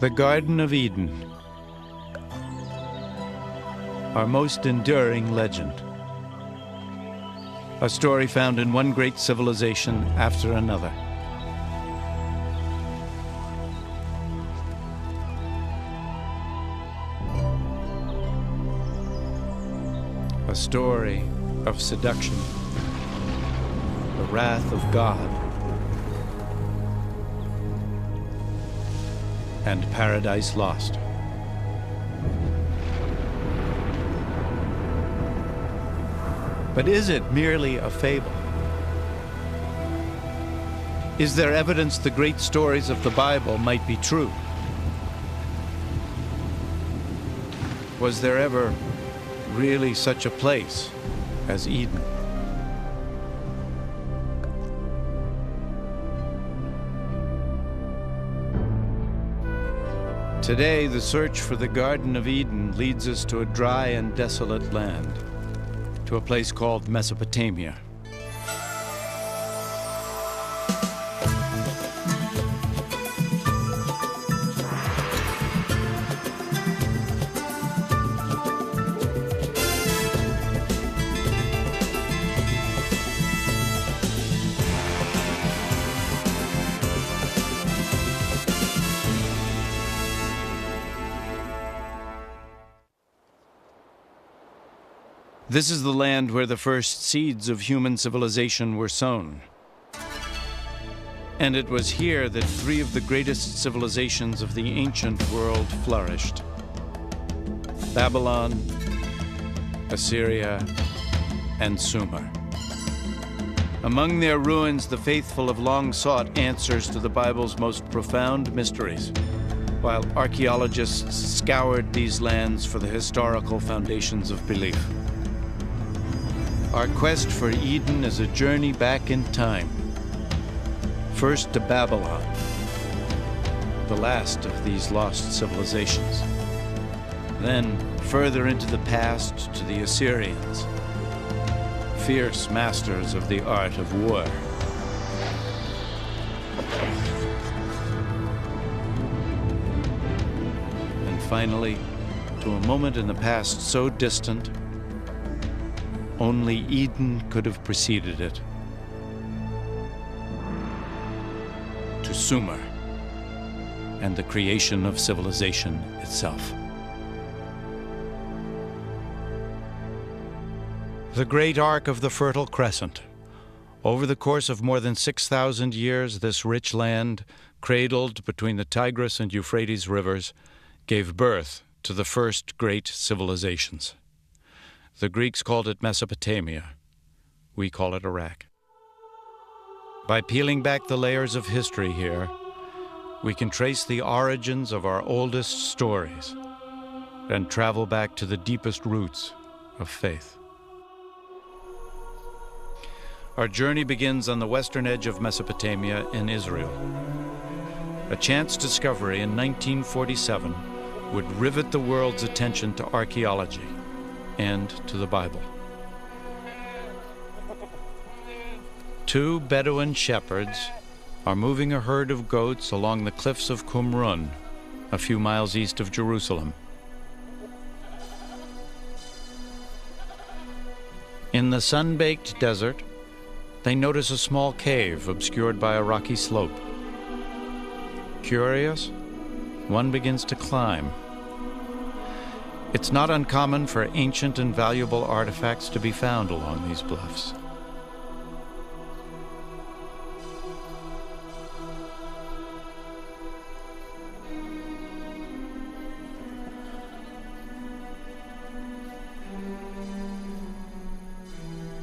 The Garden of Eden, our most enduring legend. A story found in one great civilization after another. A story of seduction, the wrath of God, and paradise lost. But is it merely a fable? Is there evidence the great stories of the Bible might be true? Was there ever really such a place as Eden? Today, the search for the Garden of Eden leads us to a dry and desolate land, to a place called Mesopotamia. This is the land where the first seeds of human civilization were sown. And it was here that three of the greatest civilizations of the ancient world flourished: Babylon, Assyria, and Sumer. Among their ruins, the faithful have long sought answers to the Bible's most profound mysteries, while archaeologists scoured these lands for the historical foundations of belief. Our quest for Eden is a journey back in time. First to Babylon, the last of these lost civilizations. Then further into the past to the Assyrians, fierce masters of the art of war. And finally, to a moment in the past so distant, only Eden could have preceded it. To Sumer and the creation of civilization itself. The great arc of the Fertile Crescent. Over the course of more than 6,000 years, this rich land, cradled between the Tigris and Euphrates rivers, gave birth to the first great civilizations. The Greeks called it Mesopotamia. We call it Iraq. By peeling back the layers of history here, we can trace the origins of our oldest stories and travel back to the deepest roots of faith. Our journey begins on the western edge of Mesopotamia in Israel. A chance discovery in 1947 would rivet the world's attention to archaeology and to the Bible. Two Bedouin shepherds are moving a herd of goats along the cliffs of Qumrun, a few miles east of Jerusalem. In the sun-baked desert, they notice a small cave obscured by a rocky slope. Curious, one begins to climb. It's not uncommon for ancient and valuable artifacts to be found along these bluffs.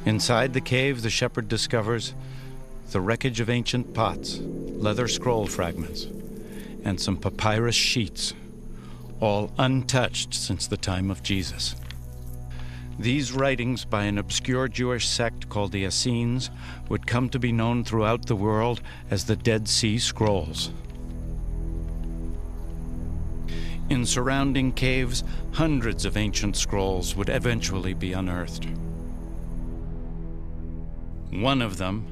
Inside the cave, the shepherd discovers the wreckage of ancient pots, leather scroll fragments, and some papyrus sheets, all untouched since the time of Jesus. These writings by an obscure Jewish sect called the Essenes would come to be known throughout the world as the Dead Sea Scrolls. In surrounding caves, hundreds of ancient scrolls would eventually be unearthed. One of them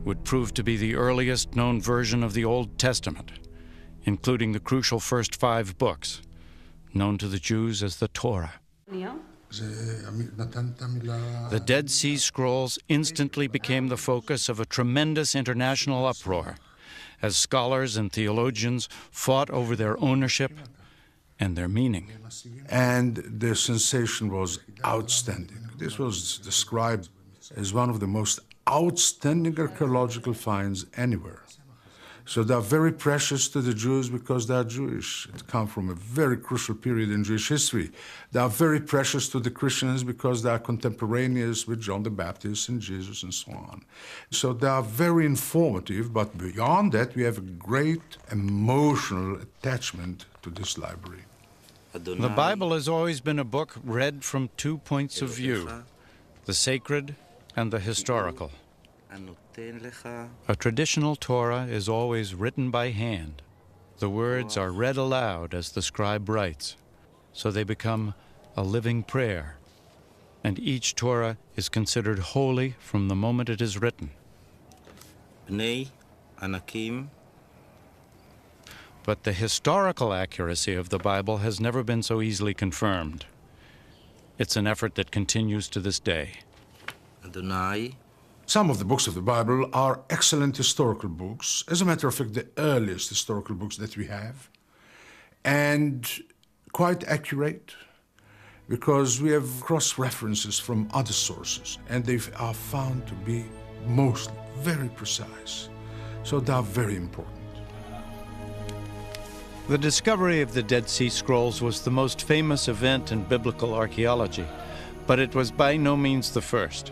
would prove to be the earliest known version of the Old Testament, including the crucial first 5 books, known to the Jews as the Torah. The Dead Sea Scrolls instantly became the focus of a tremendous international uproar as scholars and theologians fought over their ownership and their meaning. And the sensation was outstanding. This was described as one of the most outstanding archaeological finds anywhere. So they are very precious to the Jews because they are Jewish. It comes from a very crucial period in Jewish history. They are very precious to the Christians because they are contemporaneous with John the Baptist and Jesus and so on. So they are very informative, but beyond that, we have a great emotional attachment to this library. The Bible has always been a book read from 2 points of view, the sacred and the historical. A traditional Torah is always written by hand. The words are read aloud as the scribe writes, so they become a living prayer. And each Torah is considered holy from the moment it is written. But the historical accuracy of the Bible has never been so easily confirmed. It's an effort that continues to this day. Some of the books of the Bible are excellent historical books, as a matter of fact, the earliest historical books that we have, and quite accurate, because we have cross-references from other sources, and they are found to be mostly very precise. So they are very important. The discovery of the Dead Sea Scrolls was the most famous event in biblical archaeology, but it was by no means the first.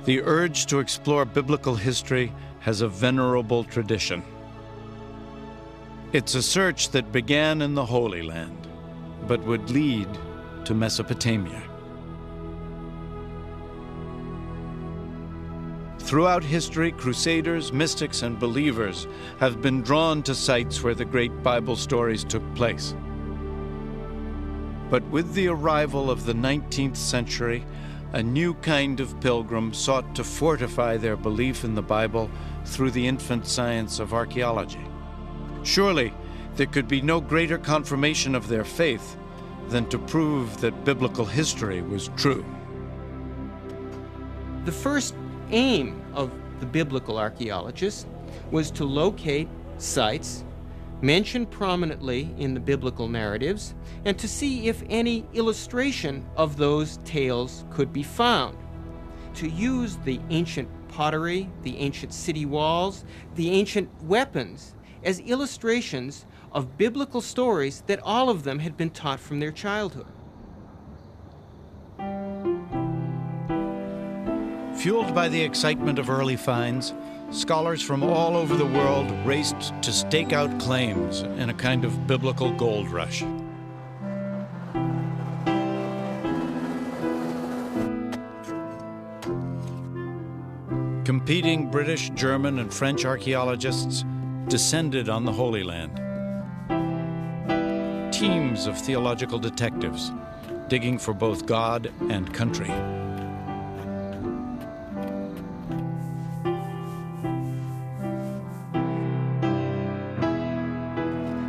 The urge to explore biblical history has a venerable tradition. It's a search that began in the Holy Land, but would lead to Mesopotamia. Throughout history, crusaders, mystics, and believers have been drawn to sites where the great Bible stories took place. But with the arrival of the 19th century, a new kind of pilgrim sought to fortify their belief in the Bible through the infant science of archaeology. Surely, there could be no greater confirmation of their faith than to prove that biblical history was true. The first aim of the biblical archaeologists was to locate sites mentioned prominently in the biblical narratives and to see if any illustration of those tales could be found. To use the ancient pottery, the ancient city walls, the ancient weapons as illustrations of biblical stories that all of them had been taught from their childhood. Fueled by the excitement of early finds, scholars from all over the world raced to stake out claims in a kind of biblical gold rush. Competing British, German, and French archaeologists descended on the Holy Land. Teams of theological detectives digging for both God and country.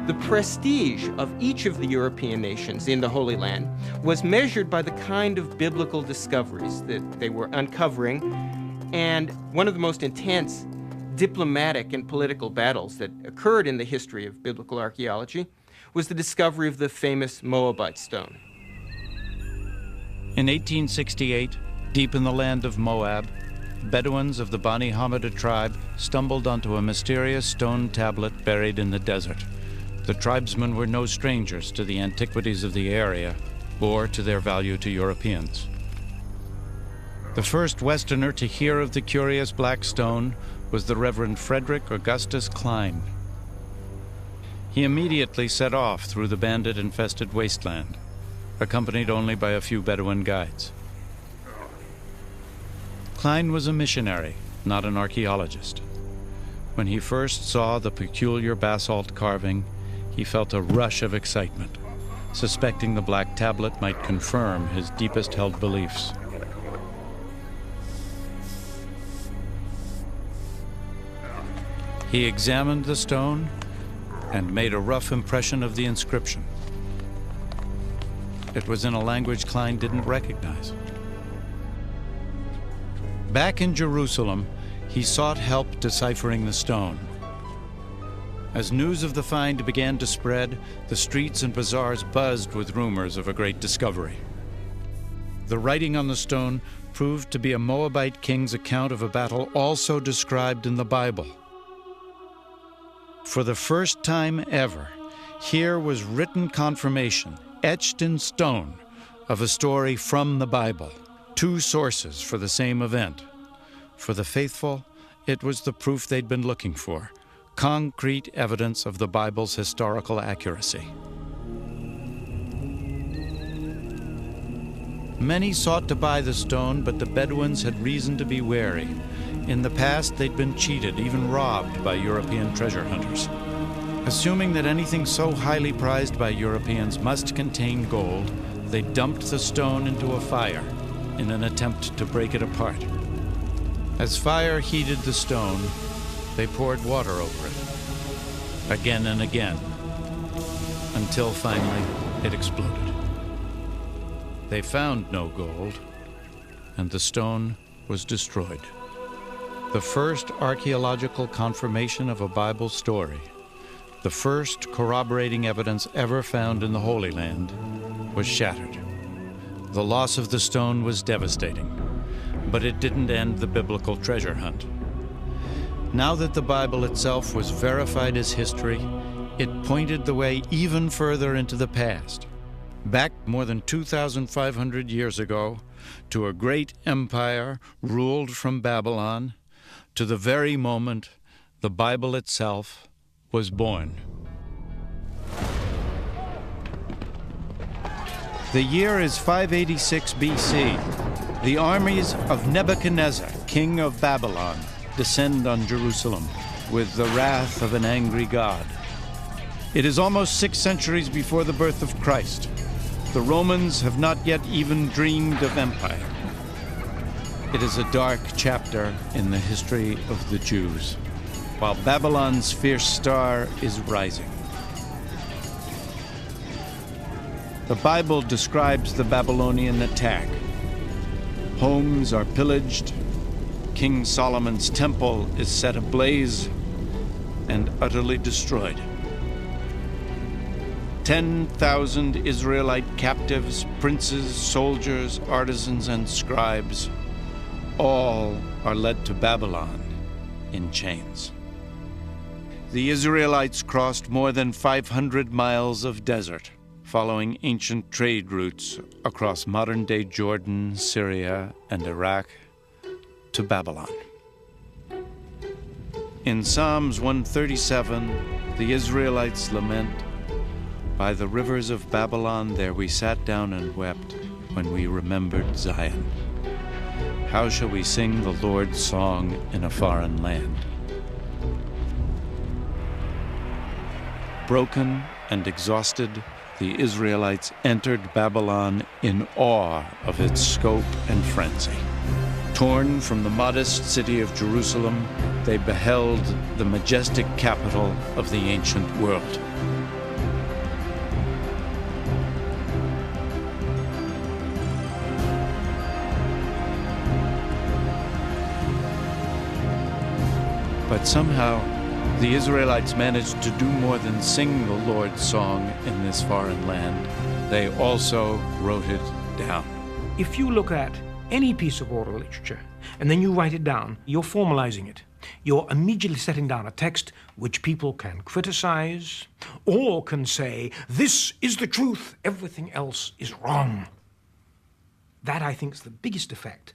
The prestige of each of the European nations in the Holy Land was measured by the kind of biblical discoveries that they were uncovering, and one of the most intense diplomatic and political battles that occurred in the history of biblical archaeology was the discovery of the famous Moabite stone. In 1868, deep in the land of Moab, Bedouins of the Bani Hammada tribe stumbled onto a mysterious stone tablet buried in the desert. The tribesmen were no strangers to the antiquities of the area or to their value to Europeans. The first Westerner to hear of the curious black stone was the Reverend Frederick Augustus Klein. He immediately set off through the bandit-infested wasteland, accompanied only by a few Bedouin guides. Klein was a missionary, not an archaeologist. When he first saw the peculiar basalt carving, he felt a rush of excitement, suspecting the black tablet might confirm his deepest held beliefs. He examined the stone and made a rough impression of the inscription. It was in a language Klein didn't recognize. Back in Jerusalem, he sought help deciphering the stone. As news of the find began to spread, the streets and bazaars buzzed with rumors of a great discovery. The writing on the stone proved to be a Moabite king's account of a battle also described in the Bible. For the first time ever, here was written confirmation, etched in stone, of a story from the Bible. Two sources for the same event. For the faithful, it was the proof they'd been looking for, concrete evidence of the Bible's historical accuracy. Many sought to buy the stone, but the Bedouins had reason to be wary. In the past, they'd been cheated, even robbed by European treasure hunters. Assuming that anything so highly prized by Europeans must contain gold, they dumped the stone into a fire in an attempt to break it apart. As fire heated the stone, they poured water over it, again and again, until finally it exploded. They found no gold, and the stone was destroyed. The first archaeological confirmation of a Bible story, the first corroborating evidence ever found in the Holy Land, was shattered. The loss of the stone was devastating, but it didn't end the biblical treasure hunt. Now that the Bible itself was verified as history, it pointed the way even further into the past, back more than 2,500 years ago, to a great empire ruled from Babylon, to the very moment the Bible itself was born. The year is 586 BC. The armies of Nebuchadnezzar, king of Babylon, descend on Jerusalem with the wrath of an angry God. It is almost 6 centuries before the birth of Christ. The Romans have not yet even dreamed of empire. It is a dark chapter in the history of the Jews, while Babylon's fierce star is rising. The Bible describes the Babylonian attack. Homes are pillaged, King Solomon's temple is set ablaze and utterly destroyed. 10,000 Israelite captives, princes, soldiers, artisans, and scribes, all are led to Babylon in chains. The Israelites crossed more than 500 miles of desert, following ancient trade routes across modern-day Jordan, Syria, and Iraq to Babylon. In Psalms 137, the Israelites lament, "By the rivers of Babylon there we sat down and wept when we remembered Zion. How shall we sing the Lord's song in a foreign land?" Broken and exhausted, the Israelites entered Babylon in awe of its scope and frenzy. Torn from the modest city of Jerusalem, they beheld the majestic capital of the ancient world. But somehow, the Israelites managed to do more than sing the Lord's song in this foreign land. They also wrote it down. If you look at any piece of oral literature and then you write it down, you're formalizing it. You're immediately setting down a text which people can criticize or can say, this is the truth, everything else is wrong. That, I think, is the biggest effect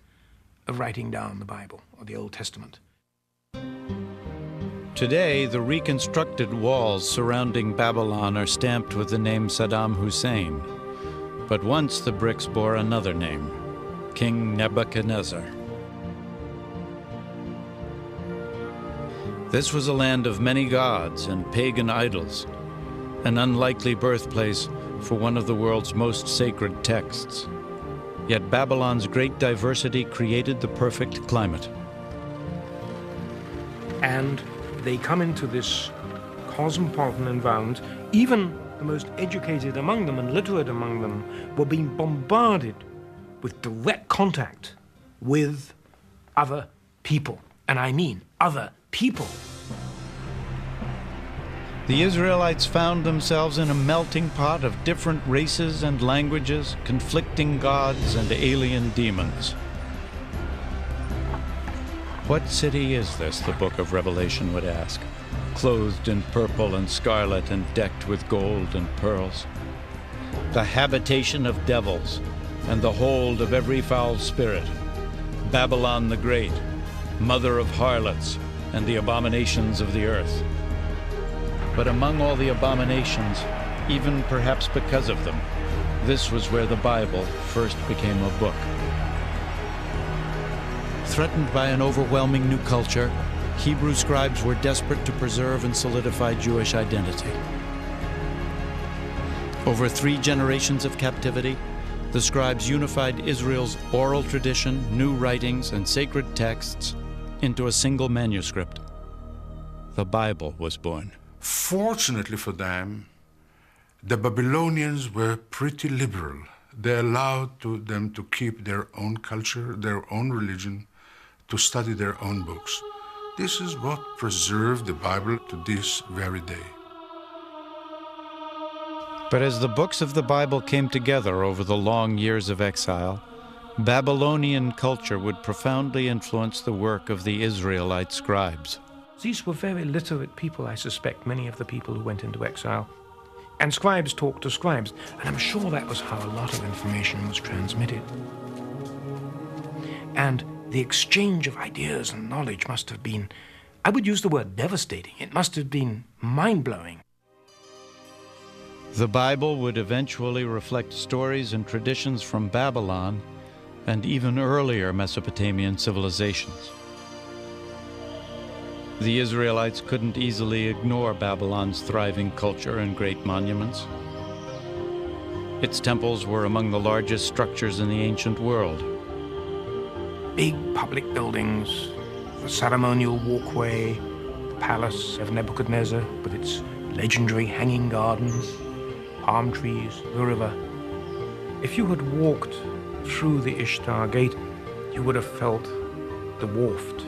of writing down the Bible or the Old Testament. Today, the reconstructed walls surrounding Babylon are stamped with the name Saddam Hussein. But once the bricks bore another name, King Nebuchadnezzar. This was a land of many gods and pagan idols, an unlikely birthplace for one of the world's most sacred texts. Yet Babylon's great diversity created the perfect climate. And they come into this cosmopolitan environment, even the most educated among them and literate among them were being bombarded with direct contact with other people. And I mean other people. The Israelites found themselves in a melting pot of different races and languages, conflicting gods and alien demons. What city is this, the book of Revelation would ask, clothed in purple and scarlet and decked with gold and pearls? The habitation of devils and the hold of every foul spirit, Babylon the Great, mother of harlots and the abominations of the earth. But among all the abominations, even perhaps because of them, this was where the Bible first became a book. Threatened by an overwhelming new culture, Hebrew scribes were desperate to preserve and solidify Jewish identity. Over 3 generations of captivity, the scribes unified Israel's oral tradition, new writings, and sacred texts into a single manuscript. The Bible was born. Fortunately for them, the Babylonians were pretty liberal. They allowed them to keep their own culture, their own religion, to study their own books. This is what preserved the Bible to this very day. But as the books of the Bible came together over the long years of exile, Babylonian culture would profoundly influence the work of the Israelite scribes. These were very literate people, I suspect, many of the people who went into exile. And scribes talked to scribes, and I'm sure that was how a lot of information was transmitted. And the exchange of ideas and knowledge must have been, I would use the word devastating. It must have been mind-blowing. The Bible would eventually reflect stories and traditions from Babylon and even earlier Mesopotamian civilizations. The Israelites couldn't easily ignore Babylon's thriving culture and great monuments. Its temples were among the largest structures in the ancient world. Big public buildings, the ceremonial walkway, the palace of Nebuchadnezzar with its legendary hanging gardens, palm trees, the river. If you had walked through the Ishtar Gate, you would have felt dwarfed.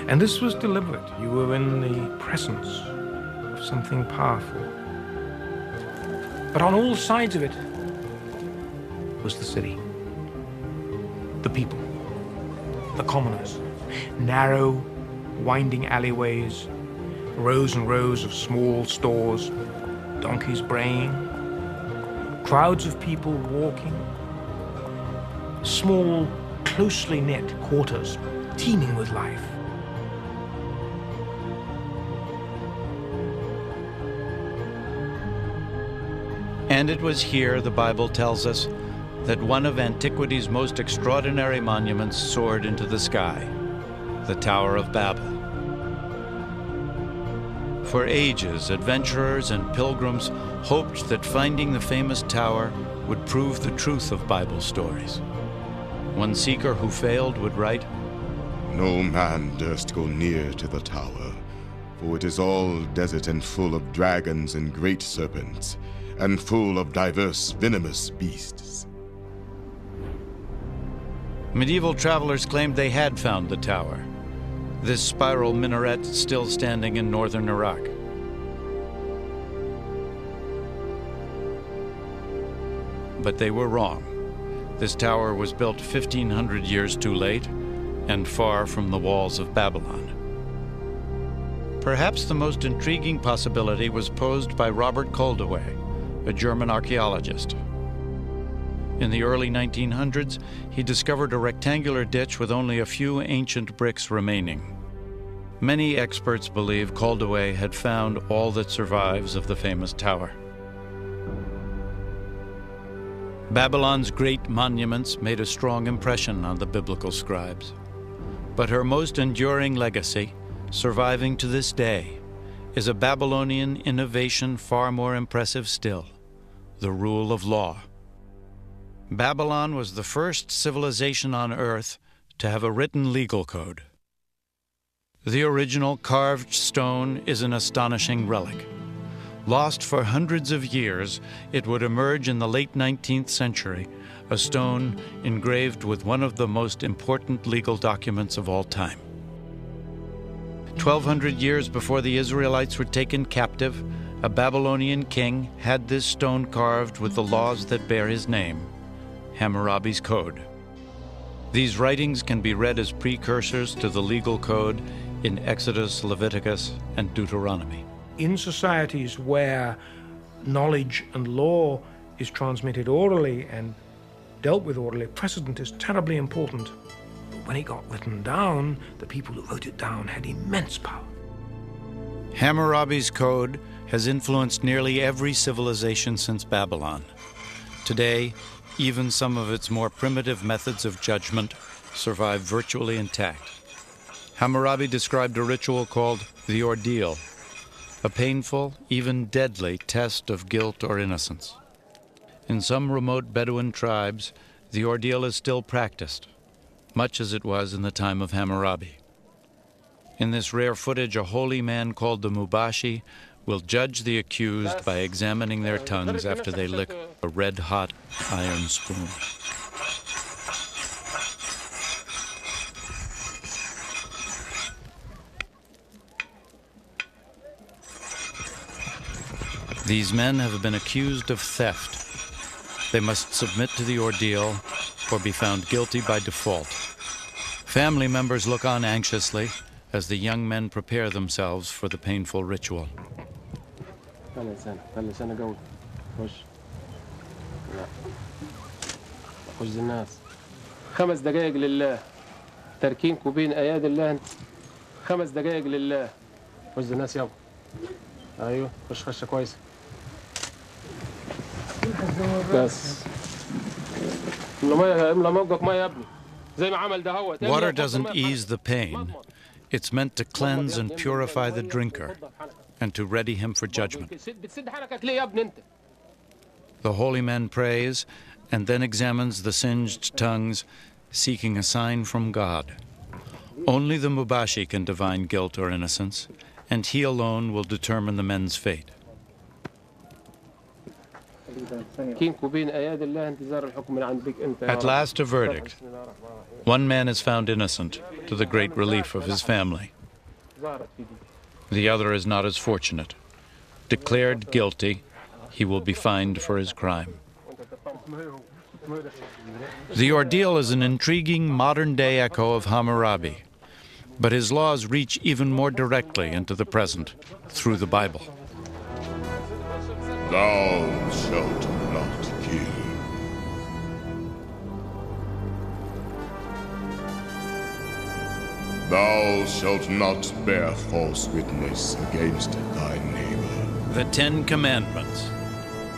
And this was deliberate. You were in the presence of something powerful. But on all sides of it was the city, the people, the commoners, narrow, winding alleyways, rows and rows of small stores, donkeys braying, crowds of people walking, small, closely knit quarters teeming with life. And it was here, the Bible tells us, that one of antiquity's most extraordinary monuments soared into the sky, the Tower of Babel. For ages, adventurers and pilgrims hoped that finding the famous tower would prove the truth of Bible stories. One seeker who failed would write, "No man durst go near to the tower, for it is all desert and full of dragons and great serpents, and full of diverse venomous beasts." Medieval travelers claimed they had found the tower, this spiral minaret still standing in northern Iraq. But they were wrong. This tower was built 1,500 years too late and far from the walls of Babylon. Perhaps the most intriguing possibility was posed by Robert Koldewey, a German archaeologist. In the early 1900s, he discovered a rectangular ditch with only a few ancient bricks remaining. Many experts believe Koldewey had found all that survives of the famous tower. Babylon's great monuments made a strong impression on the biblical scribes. But her most enduring legacy, surviving to this day, is a Babylonian innovation far more impressive still: the rule of law. Babylon was the first civilization on Earth to have a written legal code. The original carved stone is an astonishing relic. Lost for hundreds of years, it would emerge in the late 19th century, a stone engraved with one of the most important legal documents of all time. 1,200 years before the Israelites were taken captive, a Babylonian king had this stone carved with the laws that bear his name, Hammurabi's Code. These writings can be read as precursors to the legal code in Exodus, Leviticus, and Deuteronomy. In societies where knowledge and law is transmitted orally and dealt with orally, precedent is terribly important. But when it got written down, the people who wrote it down had immense power. Hammurabi's Code has influenced nearly every civilization since Babylon. Today, even some of its more primitive methods of judgment survive virtually intact. Hammurabi described a ritual called the ordeal, a painful, even deadly test of guilt or innocence. In some remote Bedouin tribes, the ordeal is still practiced, much as it was in the time of Hammurabi. In this rare footage, a holy man called the Mubashi will judge the accused by examining their tongues after they lick a red-hot iron spoon. These men have been accused of theft. They must submit to the ordeal or be found guilty by default. Family members look on anxiously as the young men prepare themselves for the painful ritual. خمس دقائق لله تركينكم بين ايادي الله انت 5 دقائق لله خش الناس يابا ايوه خش خشه كويسه بس املى موجك ميه يا ابني زي ما عمل ده هو Water doesn't ease the pain. It's meant to cleanse and purify the drinker and to ready him for judgment. بتسد حنكك ليه يا ابني انت The holy man prays and then examines the singed tongues, seeking a sign from God. Only the Mubashi can divine guilt or innocence, and he alone will determine the men's fate. At last, a verdict. One man is found innocent, to the great relief of his family. The other is not as fortunate. Declared guilty, he will be fined for his crime. The ordeal is an intriguing modern-day echo of Hammurabi, but his laws reach even more directly into the present through the Bible. Thou shalt not kill. Thou shalt not bear false witness against thy neighbor. The Ten Commandments,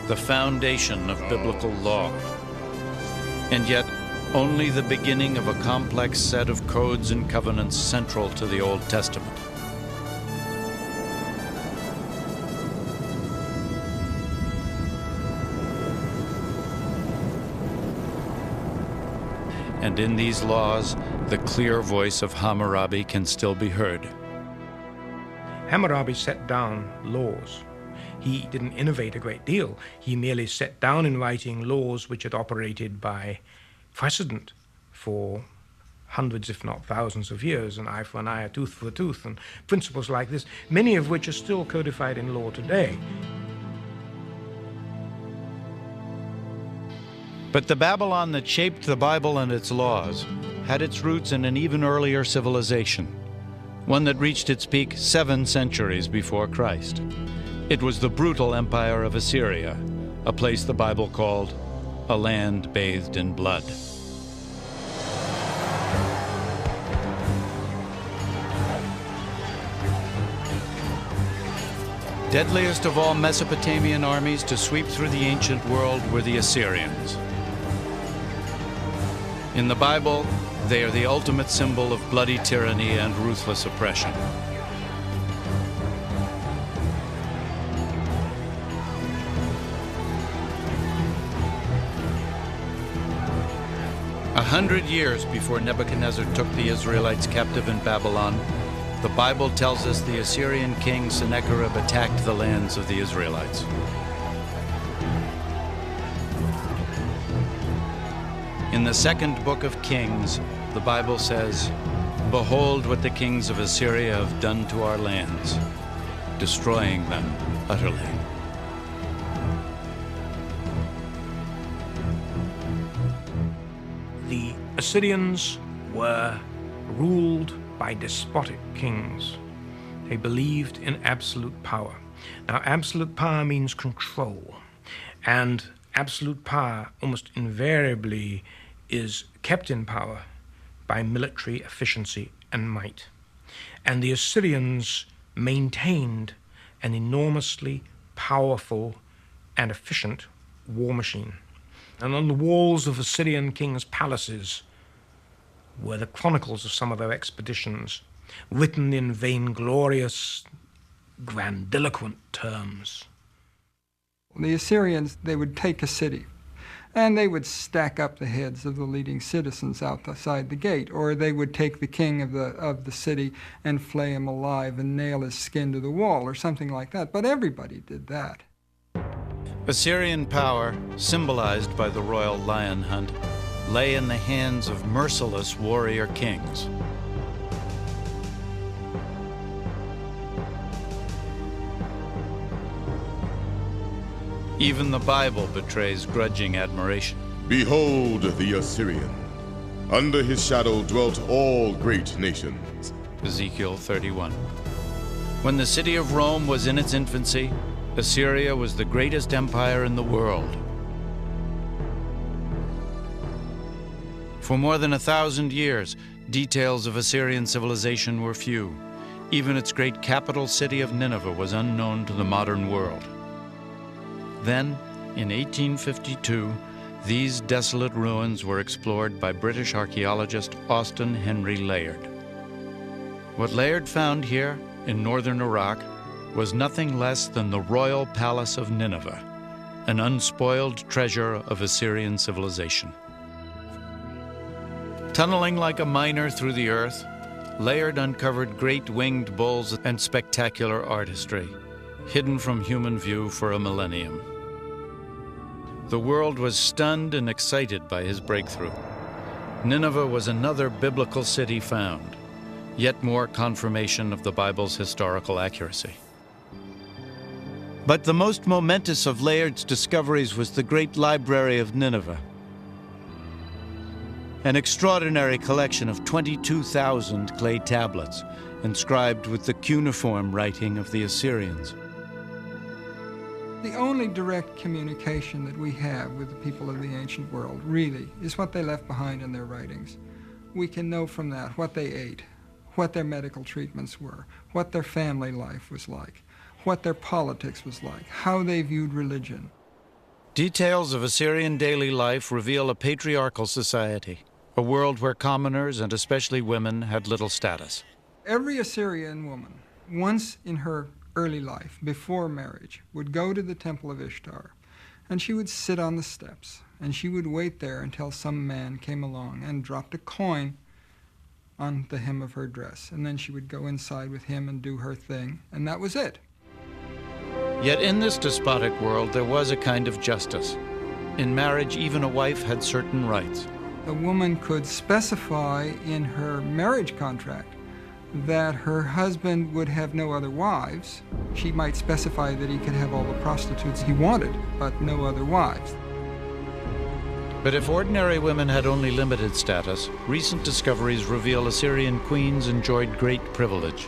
the foundation of biblical law, and yet only the beginning of a complex set of codes and covenants central to the Old Testament. And in these laws, the clear voice of Hammurabi can still be heard. Hammurabi set down laws. He didn't innovate a great deal. He merely set down in writing laws which had operated by precedent for hundreds, if not thousands of years, an eye for an eye, a tooth for a tooth, and principles like this, many of which are still codified in law today. But the Babylon that shaped the Bible and its laws had its roots in an even earlier civilization, one that reached its peak 7 centuries before Christ. It was the brutal empire of Assyria, a place the Bible called a land bathed in blood. Deadliest of all Mesopotamian armies to sweep through the ancient world were the Assyrians. In the Bible, they are the ultimate symbol of bloody tyranny and ruthless oppression. "100 years before Nebuchadnezzar took the Israelites captive in Babylon, the Bible tells us the Assyrian king Sennacherib attacked the lands of the Israelites. In the second book of Kings, the Bible says, "Behold what the kings of Assyria have done to our lands, destroying them utterly." The Assyrians were ruled by despotic kings. They believed in absolute power. Now, absolute power means control, and absolute power almost invariably is kept in power by military efficiency and might. And the Assyrians maintained an enormously powerful and efficient war machine. And on the walls of Assyrian kings' palaces were the chronicles of some of their expeditions, written in vainglorious, grandiloquent terms. The Assyrians, they would take a city, and they would stack up the heads of the leading citizens outside the gate, or they would take the king of the city and flay him alive and nail his skin to the wall, or something like that. But everybody did that. Assyrian power, symbolized by the royal lion hunt, lay in the hands of merciless warrior kings. Even the Bible betrays grudging admiration. Behold the Assyrian. Under his shadow dwelt all great nations. Ezekiel 31. When the city of Rome was in its infancy, Assyria was the greatest empire in the world. For more than 1,000 years, details of Assyrian civilization were few. Even its great capital city of Nineveh was unknown to the modern world. Then, in 1852, these desolate ruins were explored by British archaeologist Austen Henry Layard. What Layard found here, in northern Iraq, was nothing less than the royal palace of Nineveh, an unspoiled treasure of Assyrian civilization. Tunneling like a miner through the earth, Layard uncovered great winged bulls and spectacular artistry, hidden from human view for a millennium. The world was stunned and excited by his breakthrough. Nineveh was another biblical city found, yet more confirmation of the Bible's historical accuracy. But the most momentous of Layard's discoveries was the Great Library of Nineveh, an extraordinary collection of 22,000 clay tablets inscribed with the cuneiform writing of the Assyrians. The only direct communication that we have with the people of the ancient world, really, is what they left behind in their writings. We can know from that what they ate, what their medical treatments were, what their family life was like, what their politics was like, how they viewed religion. Details of Assyrian daily life reveal a patriarchal society, a world where commoners, and especially women, had little status. Every Assyrian woman, once in her early life, before marriage, would go to the temple of Ishtar, and she would sit on the steps, and she would wait there until some man came along and dropped a coin on the hem of her dress, and then she would go inside with him and do her thing, and that was it. Yet in this despotic world, there was a kind of justice. In marriage, even a wife had certain rights. A woman could specify in her marriage contract that her husband would have no other wives. She might specify that he could have all the prostitutes he wanted, but no other wives. But if ordinary women had only limited status, recent discoveries reveal Assyrian queens enjoyed great privilege.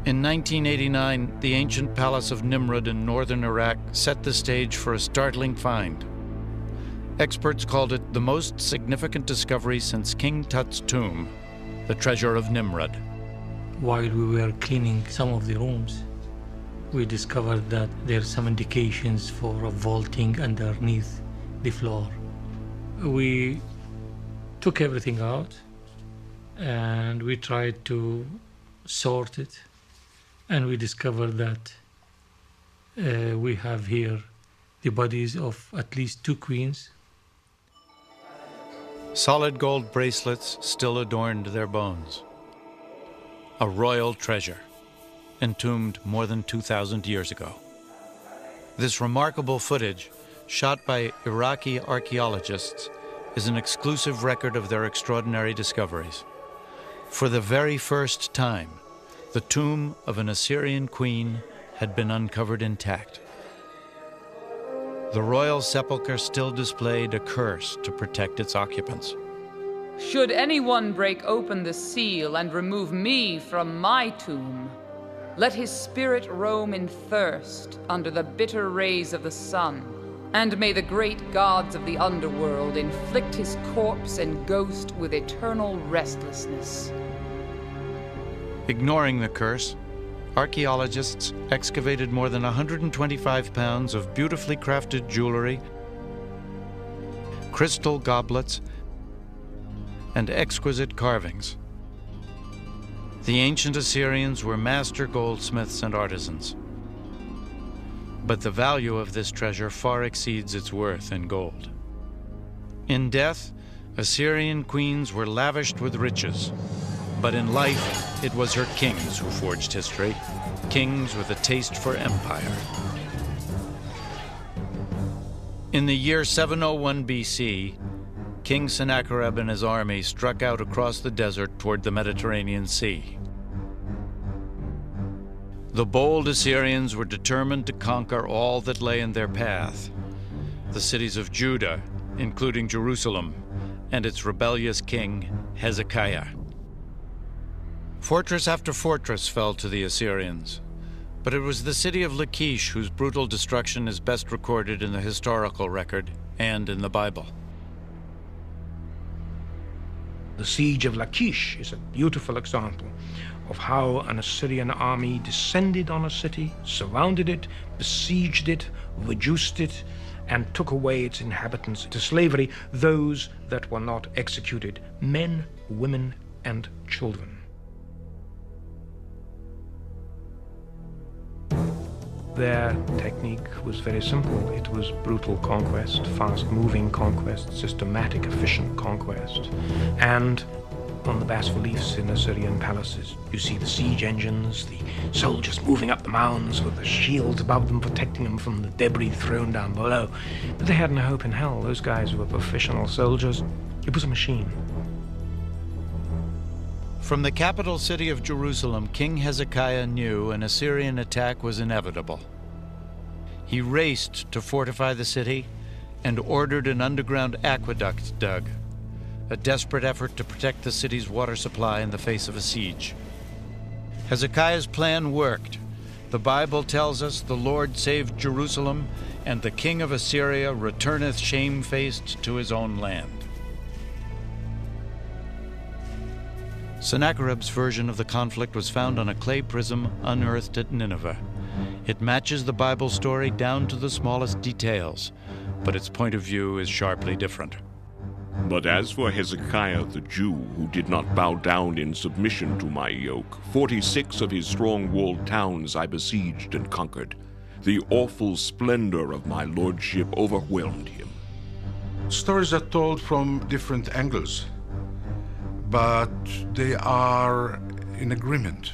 In 1989, the ancient palace of Nimrud in northern Iraq set the stage for a startling find. Experts called it the most significant discovery since King Tut's tomb, the treasure of Nimrud. While we were cleaning some of the rooms, we discovered that there are some indications for a vaulting underneath the floor. We took everything out and we tried to sort it, and we discovered that we have here the bodies of at least 2 queens. Solid gold bracelets still adorned their bones. A royal treasure, entombed more than 2,000 years ago. This remarkable footage, shot by Iraqi archaeologists, is an exclusive record of their extraordinary discoveries. For the very first time, the tomb of an Assyrian queen had been uncovered intact. The royal sepulchre still displayed a curse to protect its occupants. Should anyone break open the seal and remove me from my tomb, let his spirit roam in thirst under the bitter rays of the sun, and may the great gods of the underworld inflict his corpse and ghost with eternal restlessness. Ignoring the curse, archaeologists excavated more than 125 pounds of beautifully crafted jewelry, crystal goblets, and exquisite carvings. The ancient Assyrians were master goldsmiths and artisans. But the value of this treasure far exceeds its worth in gold. In death, Assyrian queens were lavished with riches. But in life, it was her kings who forged history, kings with a taste for empire. In the year 701 BC, King Sennacherib and his army struck out across the desert toward the Mediterranean Sea. The bold Assyrians were determined to conquer all that lay in their path. The cities of Judah, including Jerusalem, and its rebellious king, Hezekiah. Fortress after fortress fell to the Assyrians, but it was the city of Lachish whose brutal destruction is best recorded in the historical record and in the Bible. The siege of Lachish is a beautiful example of how an Assyrian army descended on a city, surrounded it, besieged it, reduced it, and took away its inhabitants to slavery, those that were not executed, men, women, and children. Their technique was very simple. It was brutal conquest, fast-moving conquest, systematic, efficient conquest. And on the bas-reliefs in Assyrian palaces, you see the siege engines, the soldiers moving up the mounds with the shields above them, protecting them from the debris thrown down below. But they had no hope in hell. Those guys were professional soldiers. It was a machine. From the capital city of Jerusalem, King Hezekiah knew an Assyrian attack was inevitable. He raced to fortify the city and ordered an underground aqueduct dug, a desperate effort to protect the city's water supply in the face of a siege. Hezekiah's plan worked. The Bible tells us the Lord saved Jerusalem, and the king of Assyria returneth shamefaced to his own land. Sennacherib's version of the conflict was found on a clay prism unearthed at Nineveh. It matches the Bible story down to the smallest details, but its point of view is sharply different. But as for Hezekiah the Jew, who did not bow down in submission to my yoke, 46 of his strong-walled towns I besieged and conquered. The awful splendor of my lordship overwhelmed him. Stories are told from different angles, but they are in agreement.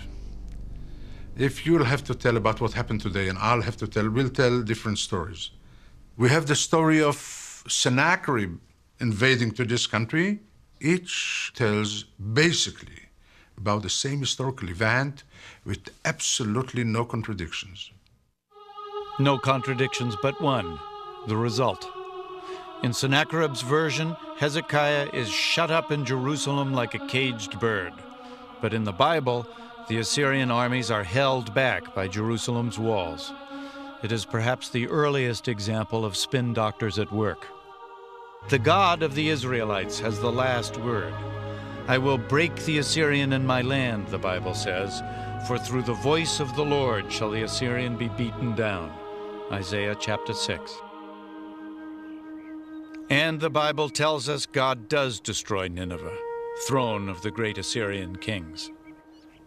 If you'll have to tell about what happened today and I'll have to tell, we'll tell different stories. We have the story of Sennacherib invading to this country. Each tells basically about the same historical event with absolutely no contradictions. No contradictions but one, the result. In Sennacherib's version, Hezekiah is shut up in Jerusalem like a caged bird. But in the Bible, the Assyrian armies are held back by Jerusalem's walls. It is perhaps the earliest example of spin doctors at work. The God of the Israelites has the last word. I will break the Assyrian in my land, the Bible says, for through the voice of the Lord shall the Assyrian be beaten down. Isaiah chapter 6. And the Bible tells us God does destroy Nineveh, throne of the great Assyrian kings.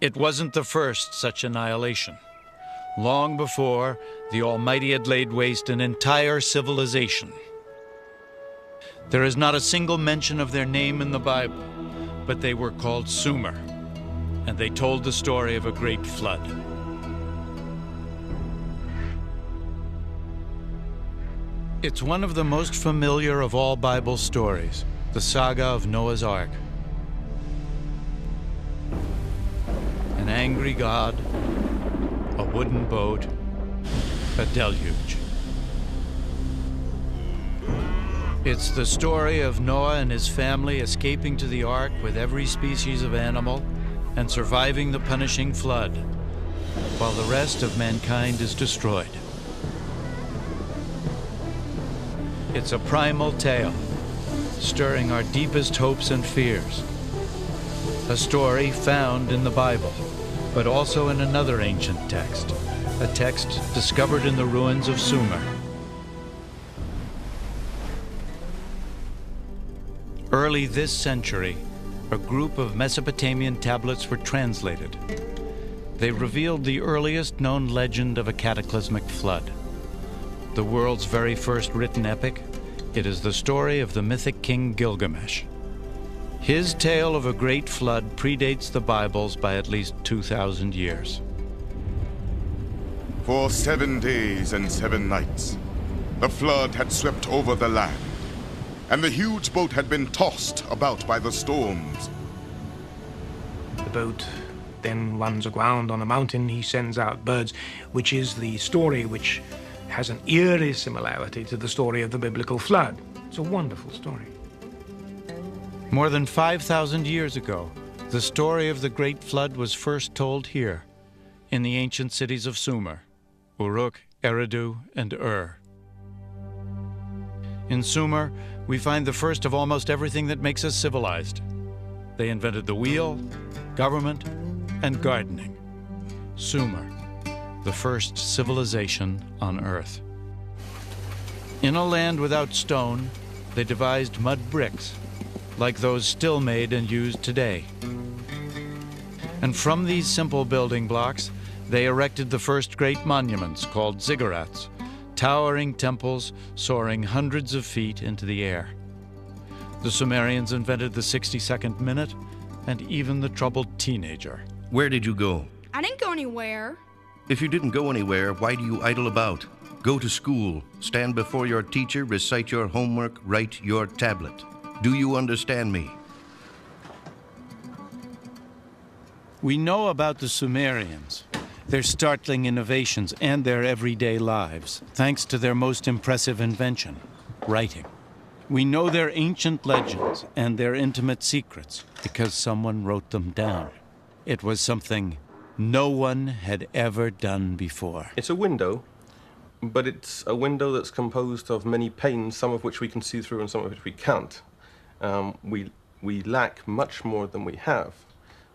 It wasn't the first such annihilation. Long before, the Almighty had laid waste an entire civilization. There is not a single mention of their name in the Bible, but they were called Sumer, and they told the story of a great flood. It's one of the most familiar of all Bible stories, the saga of Noah's Ark. An angry God, a wooden boat, a deluge. It's the story of Noah and his family escaping to the ark with every species of animal and surviving the punishing flood, while the rest of mankind is destroyed. It's a primal tale, stirring our deepest hopes and fears. A story found in the Bible, but also in another ancient text, a text discovered in the ruins of Sumer. Early this century, a group of Mesopotamian tablets were translated. They revealed the earliest known legend of a cataclysmic flood. The world's very first written epic, it is the story of the mythic king Gilgamesh. His tale of a great flood predates the Bibles by at least 2,000 years. For 7 days and 7 nights, the flood had swept over the land, and the huge boat had been tossed about by the storms. The boat then runs aground on a mountain. He sends out birds, which is the story which has an eerie similarity to the story of the biblical flood. It's a wonderful story. More than 5,000 years ago, the story of the Great Flood was first told here, in the ancient cities of Sumer, Uruk, Eridu, and Ur. In Sumer, we find the first of almost everything that makes us civilized. They invented the wheel, government, and gardening. Sumer, the first civilization on Earth. In a land without stone, they devised mud bricks, like those still made and used today. And from these simple building blocks, they erected the first great monuments called Ziggurats, towering temples soaring hundreds of feet into the air. The Sumerians invented the 60-second minute and even the troubled teenager. Where did you go? I didn't go anywhere. If you didn't go anywhere, why do you idle about? Go to school, stand before your teacher, recite your homework, write your tablet. Do you understand me? We know about the Sumerians, their startling innovations, and their everyday lives, thanks to their most impressive invention, writing. We know their ancient legends and their intimate secrets because someone wrote them down. It was something no one had ever done before. It's a window, but it's a window that's composed of many panes, some of which we can see through and some of which we can't. We lack much more than we have.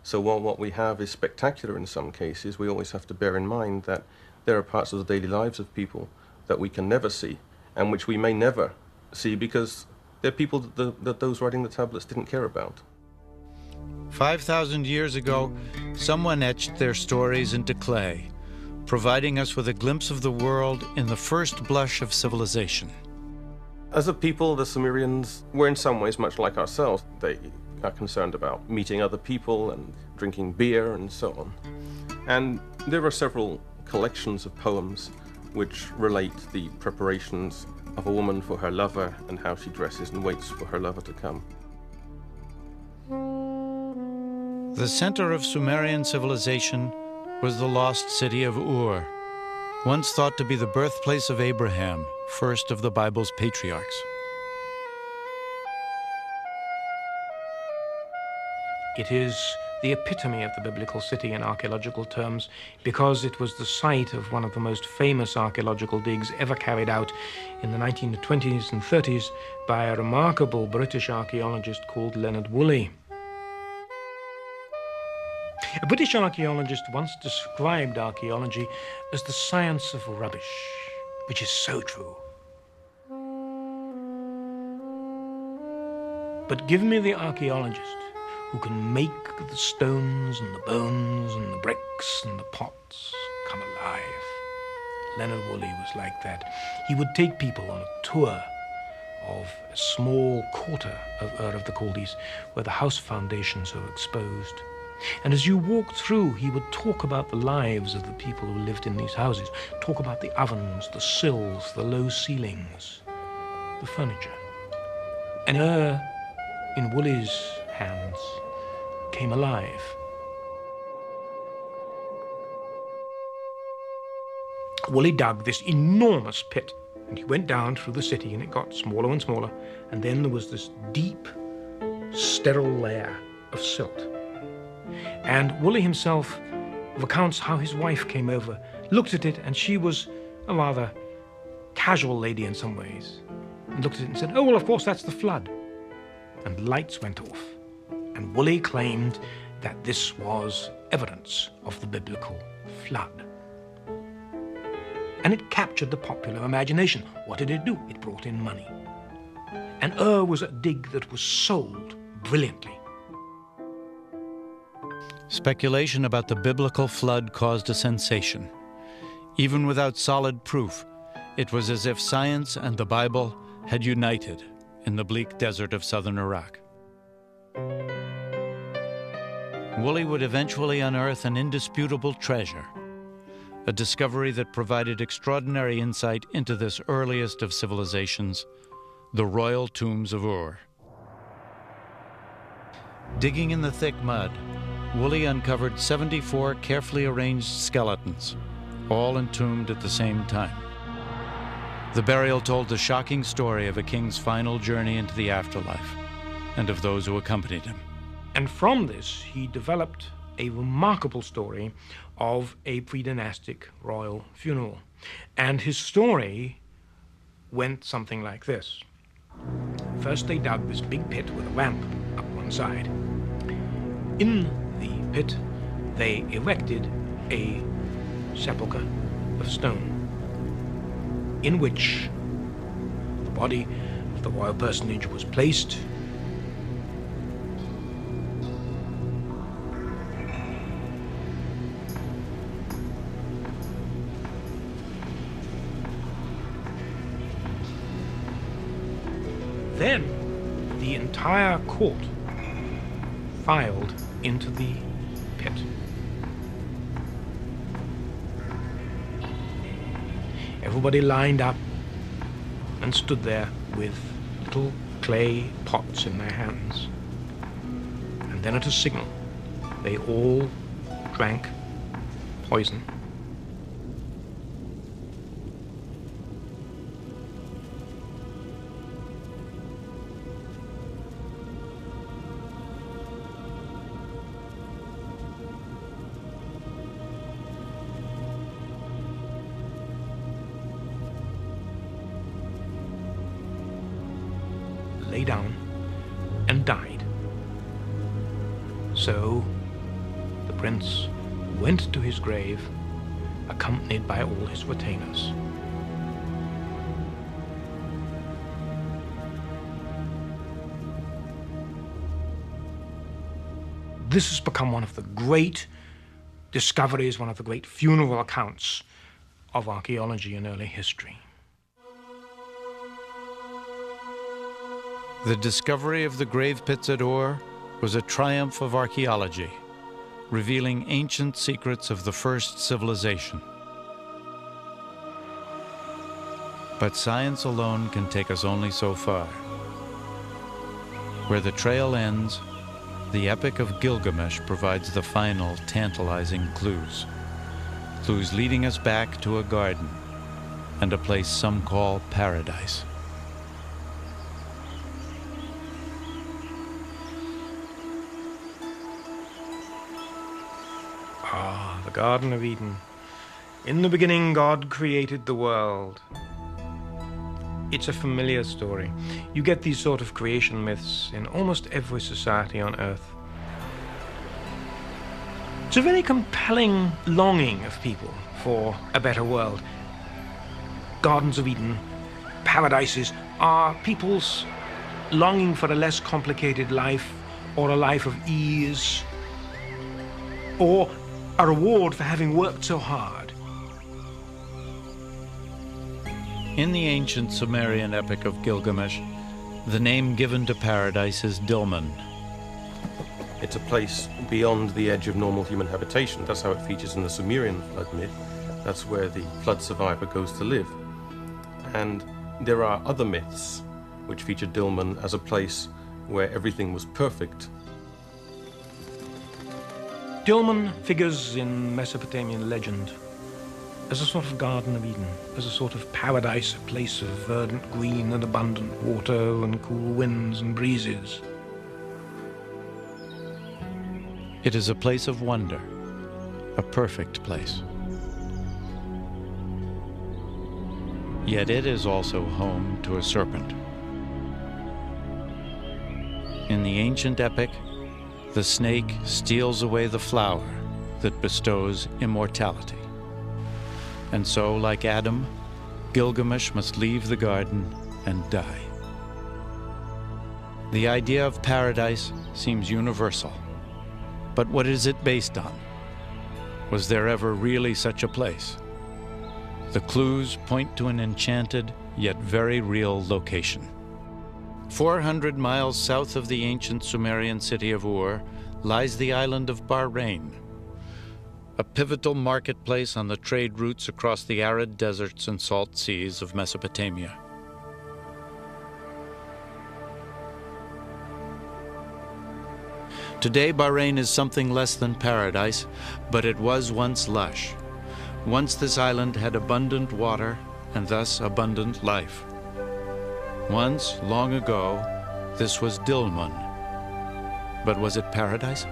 So while what we have is spectacular in some cases, we always have to bear in mind that there are parts of the daily lives of people that we can never see and which we may never see because they're people that those writing the tablets didn't care about. 5,000 years ago, someone etched their stories into clay, providing us with a glimpse of the world in the first blush of civilization. As a people, the Sumerians were in some ways much like ourselves. They are concerned about meeting other people and drinking beer and so on. And there are several collections of poems which relate the preparations of a woman for her lover and how she dresses and waits for her lover to come. The center of Sumerian civilization was the lost city of Ur, once thought to be the birthplace of Abraham, first of the Bible's patriarchs. It is the epitome of the biblical city in archaeological terms because it was the site of one of the most famous archaeological digs ever carried out in the 1920s and 30s by a remarkable British archaeologist called Leonard Woolley. A British archaeologist once described archaeology as the science of rubbish, which is so true. But give me the archaeologist who can make the stones and the bones and the bricks and the pots come alive. Leonard Woolley was like that. He would take people on a tour of a small quarter of Ur of the Chaldees where the house foundations are exposed. And as you walked through, he would talk about the lives of the people who lived in these houses, talk about the ovens, the sills, the low ceilings, the furniture. And Ur, in Woolley's hands, came alive. Woolley dug this enormous pit, and he went down through the city, and it got smaller and smaller, and then there was this deep, sterile layer of silt. And Woolley himself recounts how his wife came over, looked at it, and she was a rather casual lady in some ways, and looked at it and said, "Oh, well, of course, that's the flood." And lights went off. And Woolley claimed that this was evidence of the biblical flood. And it captured the popular imagination. What did it do? It brought in money. And Ur was a dig that was sold brilliantly. Speculation about the biblical flood caused a sensation. Even without solid proof, it was as if science and the Bible had united in the bleak desert of southern Iraq. Woolley would eventually unearth an indisputable treasure, a discovery that provided extraordinary insight into this earliest of civilizations, the royal tombs of Ur. Digging in the thick mud, Woolley uncovered 74 carefully arranged skeletons, all entombed at the same time. The burial told the shocking story of a king's final journey into the afterlife and of those who accompanied him. And from this, he developed a remarkable story of a pre-dynastic royal funeral. And his story went something like this. First, they dug this big pit with a ramp up one side. In the pit, they erected a sepulchre of stone in which the body of the royal personage was placed. Then the entire court filed into the pit. Everybody lined up and stood there with little clay pots in their hands. And then at a signal, they all drank poison. Lay down and died. So the prince went to his grave, accompanied by all his retainers. This has become one of the great discoveries, one of the great funeral accounts of archaeology in early history. The discovery of the grave pits at Ur was a triumph of archaeology, revealing ancient secrets of the first civilization. But science alone can take us only so far. Where the trail ends, the Epic of Gilgamesh provides the final, tantalizing clues. Clues leading us back to a garden and a place some call paradise. The Garden of Eden. In the beginning, God created the world. It's a familiar story. You get these sort of creation myths in almost every society on Earth. It's a very compelling longing of people for a better world. Gardens of Eden, paradises, are people's longing for a less complicated life, or a life of ease, or a reward for having worked so hard. In the ancient Sumerian Epic of Gilgamesh, The name given to paradise is Dilmun. It's a place beyond the edge of normal human habitation. That's how it features in the Sumerian flood myth. That's where the flood survivor goes to live. And there are other myths which feature Dilmun as a place where everything was perfect. Dilmun figures in Mesopotamian legend as a sort of Garden of Eden, as a sort of paradise, a place of verdant green and abundant water and cool winds and breezes. It is a place of wonder, a perfect place. Yet it is also home to a serpent. In the ancient epic, the snake steals away the flower that bestows immortality. And so, like Adam, Gilgamesh must leave the garden and die. The idea of paradise seems universal. But what is it based on? Was there ever really such a place? The clues point to an enchanted, yet very real location. 400 miles south of the ancient Sumerian city of Ur lies the island of Bahrain, a pivotal marketplace on the trade routes across the arid deserts and salt seas of Mesopotamia. Today, Bahrain is something less than paradise, but it was once lush. Once this island had abundant water and thus abundant life. Once, long ago, this was Dilmun. But was it paradise?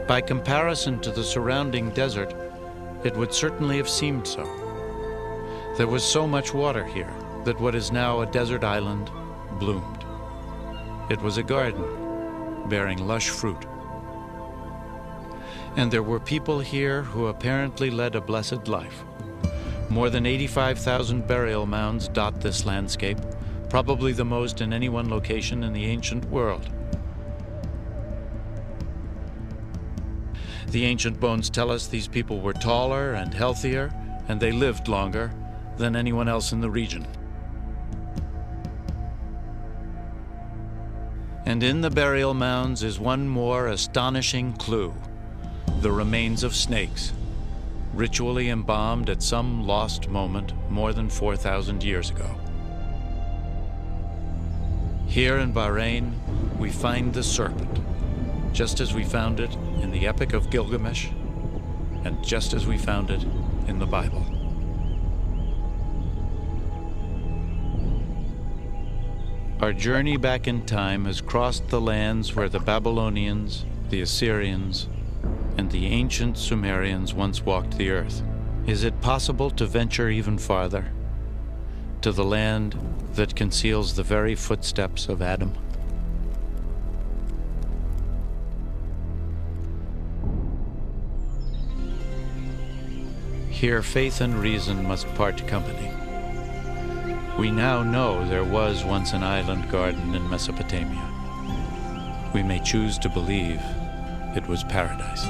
By comparison to the surrounding desert, it would certainly have seemed so. There was so much water here that what is now a desert island bloomed. It was a garden bearing lush fruit. And there were people here who apparently led a blessed life. More than 85,000 burial mounds dot this landscape, probably the most in any one location in the ancient world. The ancient bones tell us these people were taller and healthier, and they lived longer than anyone else in the region. And in the burial mounds is one more astonishing clue: the remains of snakes, ritually embalmed at some lost moment more than 4,000 years ago. Here in Bahrain, we find the serpent, just as we found it in the Epic of Gilgamesh, and just as we found it in the Bible. Our journey back in time has crossed the lands where the Babylonians, the Assyrians, and the ancient Sumerians once walked the earth. Is it possible to venture even farther, to the land that conceals the very footsteps of Adam? Here faith and reason must part company. We now know there was once an island garden in Mesopotamia. We may choose to believe it was paradise.